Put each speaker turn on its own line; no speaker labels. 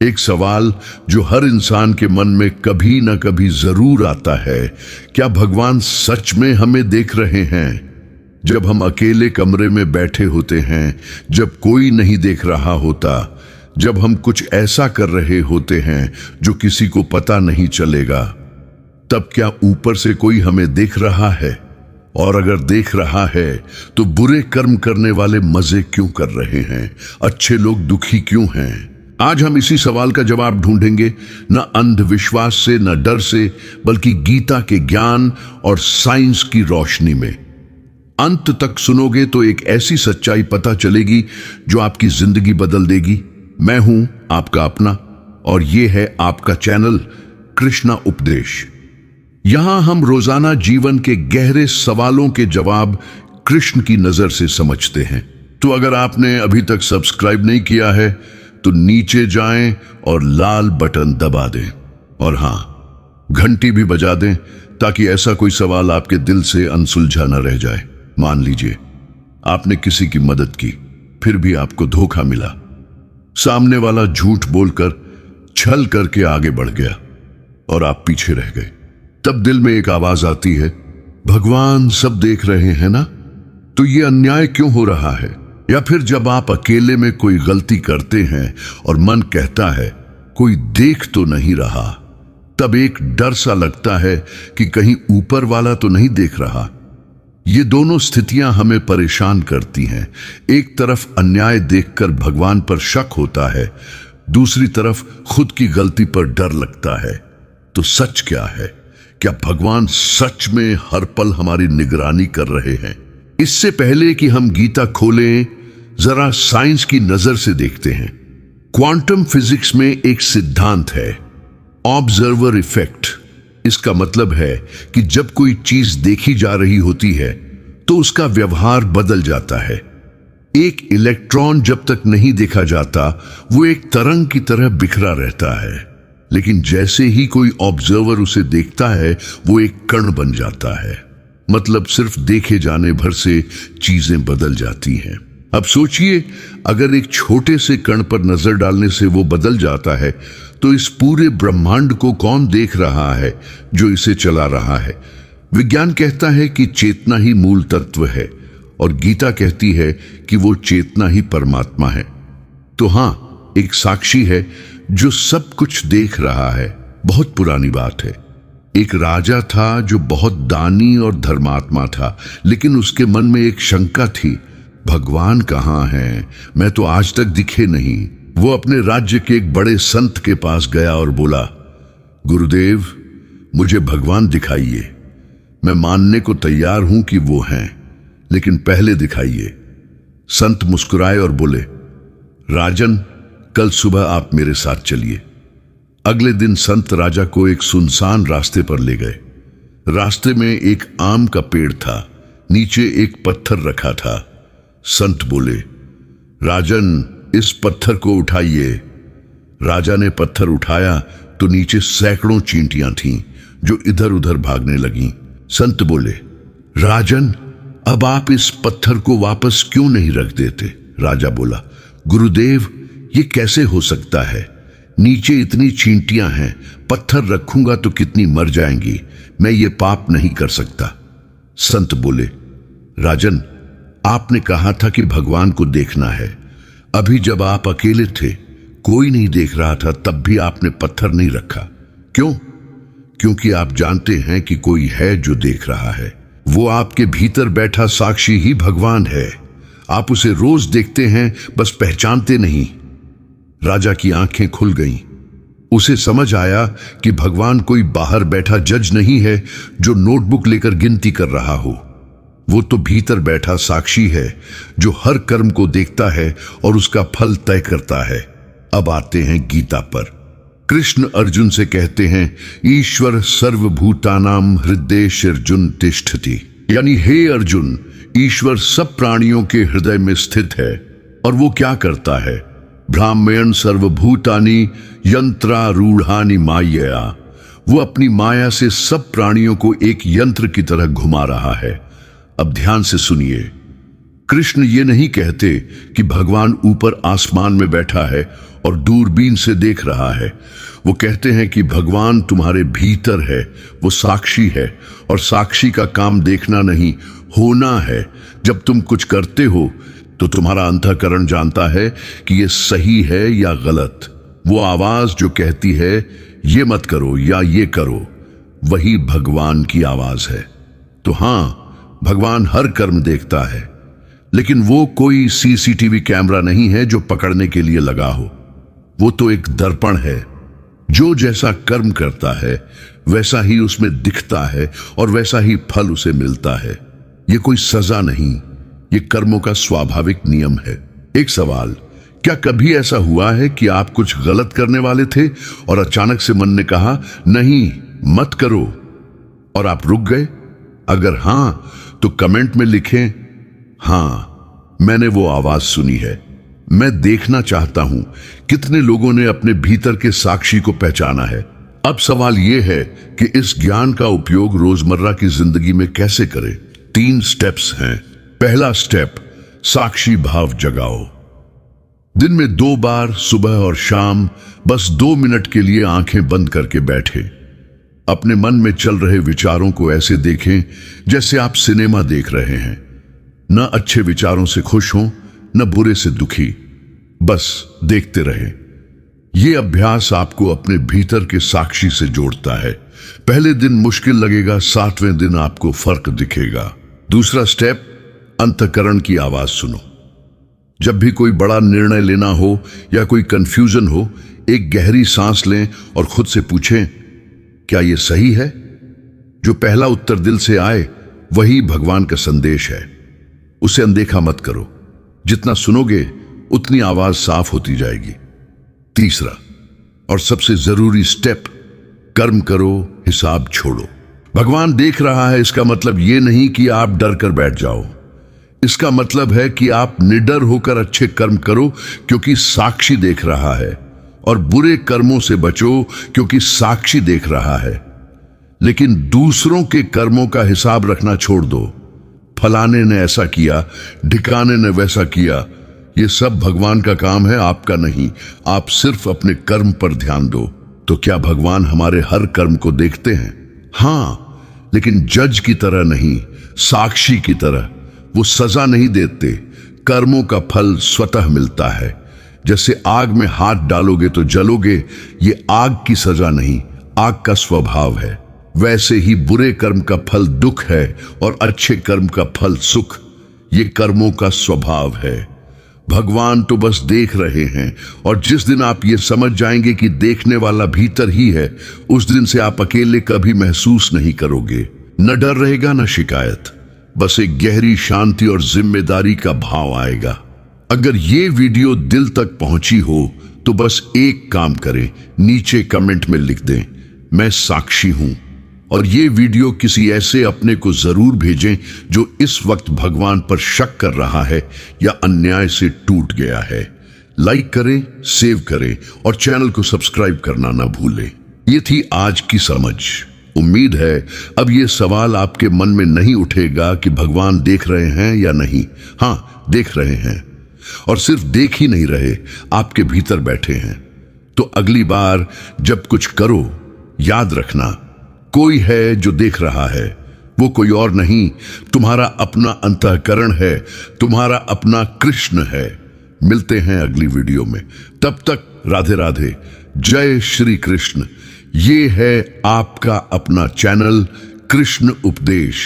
एक सवाल जो हर इंसान के मन में कभी ना कभी जरूर आता है, क्या भगवान सच में हमें देख रहे हैं? जब हम अकेले कमरे में बैठे होते हैं, जब कोई नहीं देख रहा होता, जब हम कुछ ऐसा कर रहे होते हैं जो किसी को पता नहीं चलेगा, तब क्या ऊपर से कोई हमें देख रहा है? और अगर देख रहा है तो बुरे कर्म करने वाले मजे क्यों कर रहे हैं? अच्छे लोग दुखी क्यों हैं? आज हम इसी सवाल का जवाब ढूंढेंगे, न अंधविश्वास से, न डर से, बल्कि गीता के ज्ञान और साइंस की रोशनी में। अंत तक सुनोगे तो एक ऐसी सच्चाई पता चलेगी जो आपकी जिंदगी बदल देगी। मैं हूं आपका अपना, और ये है आपका चैनल कृष्णा उपदेश। यहां हम रोजाना जीवन के गहरे सवालों के जवाब कृष्ण की नजर से समझते हैं। तो अगर आपने अभी तक सब्सक्राइब नहीं किया है तो नीचे जाएं और लाल बटन दबा दें, और हां, घंटी भी बजा दें ताकि ऐसा कोई सवाल आपके दिल से अनसुलझा न रह जाए। मान लीजिए आपने किसी की मदद की, फिर भी आपको धोखा मिला। सामने वाला झूठ बोलकर, छल करके आगे बढ़ गया और आप पीछे रह गए। तब दिल में एक आवाज आती है, भगवान सब देख रहे हैं ना, तो ये अन्याय क्यों हो रहा है? या फिर जब आप अकेले में कोई गलती करते हैं और मन कहता है कोई देख तो नहीं रहा, तब एक डर सा लगता है कि कहीं ऊपर वाला तो नहीं देख रहा। ये दोनों स्थितियां हमें परेशान करती हैं। एक तरफ अन्याय देखकर भगवान पर शक होता है, दूसरी तरफ खुद की गलती पर डर लगता है। तो सच क्या है? क्या भगवान सच में हर पल हमारी निगरानी कर रहे हैं? इससे पहले कि हम गीता खोलें, जरा साइंस की नजर से देखते हैं। क्वांटम फिजिक्स में एक सिद्धांत है, ऑब्जर्वर इफेक्ट। इसका मतलब है कि जब कोई चीज देखी जा रही होती है तो उसका व्यवहार बदल जाता है। एक इलेक्ट्रॉन जब तक नहीं देखा जाता, वो एक तरंग की तरह बिखरा रहता है, लेकिन जैसे ही कोई ऑब्जर्वर उसे देखता है, वो एक कण बन जाता है। मतलब सिर्फ देखे जाने भर से चीजें बदल जाती हैं। अब सोचिए, अगर एक छोटे से कण पर नजर डालने से वो बदल जाता है, तो इस पूरे ब्रह्मांड को कौन देख रहा है जो इसे चला रहा है? विज्ञान कहता है कि चेतना ही मूल तत्व है, और गीता कहती है कि वो चेतना ही परमात्मा है। तो हां, एक साक्षी है जो सब कुछ देख रहा है। बहुत पुरानी बात है। एक राजा था जो बहुत दानी और धर्मात्मा था, लेकिन उसके मन में एक शंका थी, भगवान कहाँ हैं? मैं तो आज तक दिखे नहीं। वो अपने राज्य के एक बड़े संत के पास गया और बोला, गुरुदेव, मुझे भगवान दिखाइए। मैं मानने को तैयार हूं कि वो हैं, लेकिन पहले दिखाइए। संत मुस्कुराए और बोले, राजन, कल सुबह आप मेरे साथ चलिए। अगले दिन संत राजा को एक सुनसान रास्ते पर ले गए। रास्ते में एक आम का पेड़ था, नीचे एक पत्थर रखा था। संत बोले, राजन, इस पत्थर को उठाइए। राजा ने पत्थर उठाया तो नीचे सैकड़ों चींटियां थीं जो इधर उधर भागने लगीं। संत बोले, राजन, अब आप इस पत्थर को वापस क्यों नहीं रख देते? राजा बोला, गुरुदेव, ये कैसे हो सकता है? नीचे इतनी चींटियां हैं, पत्थर रखूंगा तो कितनी मर जाएंगी। मैं ये पाप नहीं कर सकता। संत बोले, राजन, आपने कहा था कि भगवान को देखना है। अभी जब आप अकेले थे, कोई नहीं देख रहा था, तब भी आपने पत्थर नहीं रखा। क्यों? क्योंकि आप जानते हैं कि कोई है जो देख रहा है। वो आपके भीतर बैठा साक्षी ही भगवान है। आप उसे रोज देखते हैं, बस पहचानते नहीं। राजा की आंखें खुल गईं। उसे समझ आया कि भगवान कोई बाहर बैठा जज नहीं है जो नोटबुक लेकर गिनती कर रहा हो। वो तो भीतर बैठा साक्षी है जो हर कर्म को देखता है और उसका फल तय करता है। अब आते हैं गीता पर। कृष्ण अर्जुन से कहते हैं, ईश्वर सर्वभूतानां हृदयेषु तिष्ठति। यानी हे अर्जुन, ईश्वर सब प्राणियों के हृदय में स्थित है। और वो क्या करता है? भ्राम्यन् सर्वभूतानि यंत्रारूढ़ानि मायया। वो अपनी माया से सब प्राणियों को एक यंत्र की तरह घुमा रहा है। अब ध्यान से सुनिए, कृष्ण ये नहीं कहते कि भगवान ऊपर आसमान में बैठा है और दूरबीन से देख रहा है। वो कहते हैं कि भगवान तुम्हारे भीतर है, वो साक्षी है, और साक्षी का काम देखना नहीं, होना है। जब तुम कुछ करते हो तो तुम्हारा अंतःकरण जानता है कि ये सही है या गलत। वो आवाज जो कहती है ये मत करो या ये करो, वही भगवान की आवाज है। तो हां, भगवान हर कर्म देखता है, लेकिन वो कोई सीसीटीवी कैमरा नहीं है जो पकड़ने के लिए लगा हो। वो तो एक दर्पण है। जो जैसा कर्म करता है वैसा ही उसमें दिखता है और वैसा ही फल उसे मिलता है। ये कोई सजा नहीं, ये कर्मों का स्वाभाविक नियम है। एक सवाल, क्या कभी ऐसा हुआ है कि आप कुछ गलत करने वाले थे और अचानक से मन ने कहा नहीं मत करो, और आप रुक गए? अगर हां तो कमेंट में लिखें हां, मैंने वो आवाज सुनी है। मैं देखना चाहता हूं कितने लोगों ने अपने भीतर के साक्षी को पहचाना है। अब सवाल यह है कि इस ज्ञान का उपयोग रोजमर्रा की जिंदगी में कैसे करें। 3 स्टेप्स हैं। पहला स्टेप, साक्षी भाव जगाओ। दिन में 2 बार, सुबह और शाम, बस 2 मिनट के लिए आंखें बंद करके बैठे। अपने मन में चल रहे विचारों को ऐसे देखें जैसे आप सिनेमा देख रहे हैं। न अच्छे विचारों से खुश हों, न बुरे से दुखी, बस देखते रहें। यह अभ्यास आपको अपने भीतर के साक्षी से जोड़ता है। पहले दिन मुश्किल लगेगा, 7वें दिन आपको फर्क दिखेगा। दूसरा स्टेप, अंतःकरण की आवाज सुनो। जब भी कोई बड़ा निर्णय लेना हो या कोई कंफ्यूजन हो, एक गहरी सांस लें और खुद से पूछें, क्या यह सही है? जो पहला उत्तर दिल से आए वही भगवान का संदेश है। उसे अनदेखा मत करो। जितना सुनोगे उतनी आवाज साफ होती जाएगी। तीसरा और सबसे जरूरी स्टेप, कर्म करो, हिसाब छोड़ो। भगवान देख रहा है, इसका मतलब यह नहीं कि आप डर कर बैठ जाओ। इसका मतलब है कि आप निडर होकर अच्छे कर्म करो क्योंकि साक्षी देख रहा है, और बुरे कर्मों से बचो क्योंकि साक्षी देख रहा है। लेकिन दूसरों के कर्मों का हिसाब रखना छोड़ दो। फलाने ने ऐसा किया, ढिकाने ने वैसा किया, ये सब भगवान का काम है, आपका नहीं। आप सिर्फ अपने कर्म पर ध्यान दो। तो क्या भगवान हमारे हर कर्म को देखते हैं? हां, लेकिन जज की तरह नहीं, साक्षी की तरह। वो सजा नहीं देते, कर्मों का फल स्वतः मिलता है। जैसे आग में हाथ डालोगे तो जलोगे, ये आग की सजा नहीं, आग का स्वभाव है। वैसे ही बुरे कर्म का फल दुख है और अच्छे कर्म का फल सुख। ये कर्मों का स्वभाव है। भगवान तो बस देख रहे हैं, और जिस दिन आप ये समझ जाएंगे कि देखने वाला भीतर ही है, उस दिन से आप अकेले कभी महसूस नहीं करोगे। न डर रहेगा, न शिकायत, बस एक गहरी शांति और जिम्मेदारी का भाव आएगा। अगर ये वीडियो दिल तक पहुंची हो तो बस एक काम करें, नीचे कमेंट में लिख दें, मैं साक्षी हूं। और ये वीडियो किसी ऐसे अपने को जरूर भेजें जो इस वक्त भगवान पर शक कर रहा है या अन्याय से टूट गया है। लाइक करें, सेव करें और चैनल को सब्सक्राइब करना ना भूलें। ये थी आज की समझ। उम्मीद है अब ये सवाल आपके मन में नहीं उठेगा कि भगवान देख रहे हैं या नहीं। हां, देख रहे हैं, और सिर्फ देख ही नहीं रहे, आपके भीतर बैठे हैं। तो अगली बार जब कुछ करो, याद रखना, कोई है जो देख रहा है। वो कोई और नहीं, तुम्हारा अपना अंतःकरण है, तुम्हारा अपना कृष्ण है। मिलते हैं अगली वीडियो में। तब तक राधे राधे, जय श्री कृष्ण। ये है आपका अपना चैनल कृष्ण उपदेश।